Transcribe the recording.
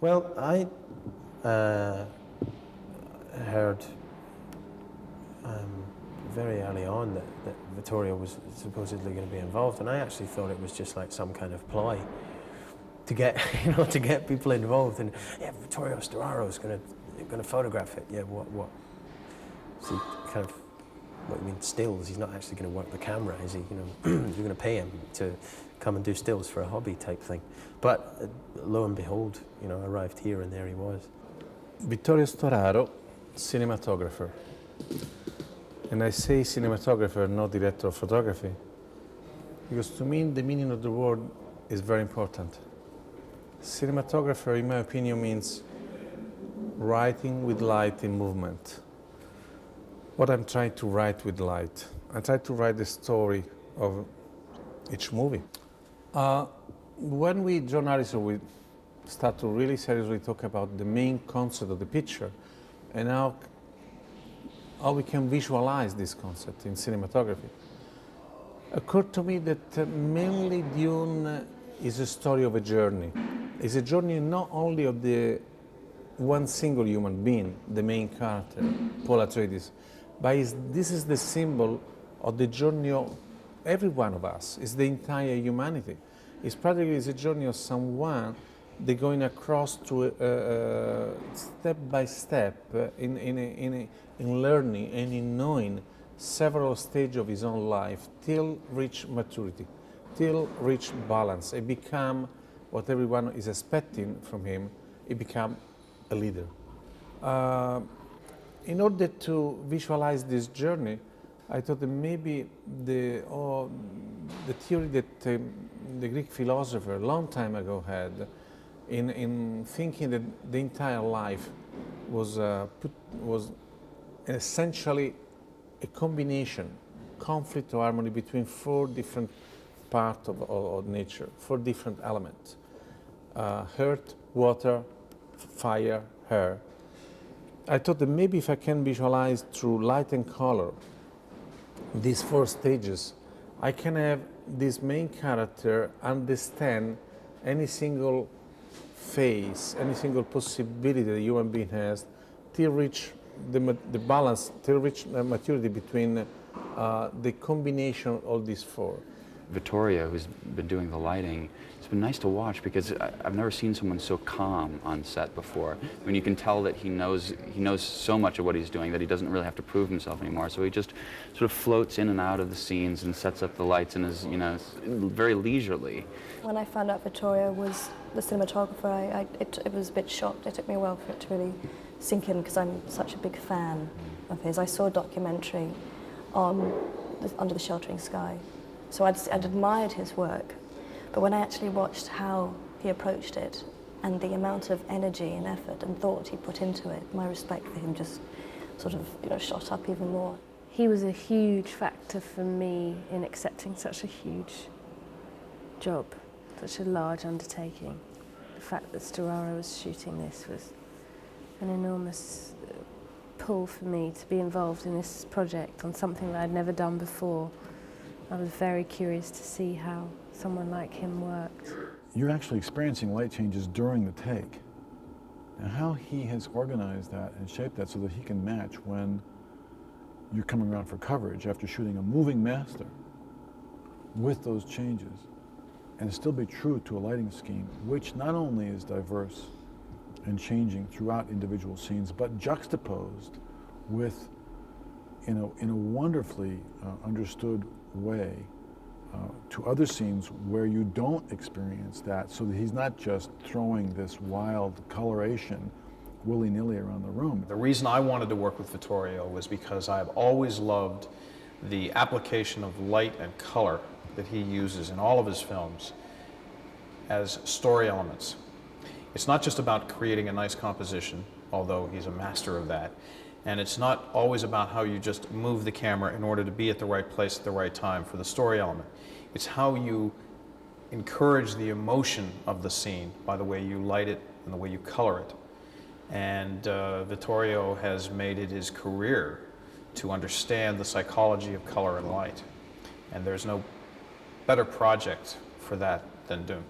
Well, I heard very early on that Vittorio was supposedly going to be involved, and I actually thought it was just like some kind of ploy to get to get people involved. And yeah, Vittorio Storaro is going to photograph it. Yeah, what? So kind of, what you mean stills? He's not actually going to work the camera, is he? You're going to pay him to come and do stills for a hobby type thing. But lo and behold, arrived here, and there he was. Vittorio Storaro, cinematographer. And I say cinematographer, not director of photography, because to me the meaning of the word is very important. Cinematographer, in my opinion, means writing with light in movement. What I'm trying to write with light, I try to write the story of each movie. When we journalists, we start to really seriously talk about the main concept of the picture and how we can visualize this concept in cinematography. Occurred to me that mainly Dune is a story of a journey. It's a journey not only of the one single human being, the main character, Paul Atreides, but this is the symbol of the journey of every one of us. It's the entire humanity. It's practically a journey of someone they're going across to step by step in learning and in knowing several stages of his own life till reach maturity, till reach balance, and become what everyone is expecting from him. He become a leader. In order to visualize this journey, I thought that maybe the theory that the Greek philosopher a long time ago had in thinking that the entire life was essentially a combination, conflict or harmony between four different parts of nature, four different elements: earth, water, fire, air. I thought that maybe if I can visualize through light and color these four stages, I can have this main character understand any single phase, any single possibility that a human being has till reach the balance, till reach maturity between the combination of all these four. Vittorio, who's been doing the lighting, it's been nice to watch because I've never seen someone so calm on set before. I mean, you can tell that he knows so much of what he's doing that he doesn't really have to prove himself anymore. So he just sort of floats in and out of the scenes and sets up the lights and is, very leisurely. When I found out Vittorio was the cinematographer, it was a bit shocked. It took me a while for it to really sink in because I'm such a big fan of his. I saw a documentary on Under the Sheltering Sky. So I'd admired his work, but when I actually watched how he approached it and the amount of energy and effort and thought he put into it, my respect for him just sort of shot up even more. He was a huge factor for me in accepting such a huge job, such a large undertaking. The fact that Storaro was shooting this was an enormous pull for me to be involved in this project on something that I'd never done before. I was very curious to see how someone like him worked. You're actually experiencing light changes during the take. And how he has organized that and shaped that so that he can match when you're coming around for coverage after shooting a moving master with those changes and still be true to a lighting scheme, which not only is diverse and changing throughout individual scenes, but juxtaposed with, in a wonderfully understood way to other scenes where you don't experience that, so that he's not just throwing this wild coloration willy-nilly around the room. The reason I wanted to work with Vittorio was because I've always loved the application of light and color that he uses in all of his films as story elements. It's not just about creating a nice composition, although he's a master of that. And it's not always about how you just move the camera in order to be at the right place at the right time for the story element. It's how you encourage the emotion of the scene by the way you light it and the way you color it. And Vittorio has made it his career to understand the psychology of color and light. And there's no better project for that than Dune.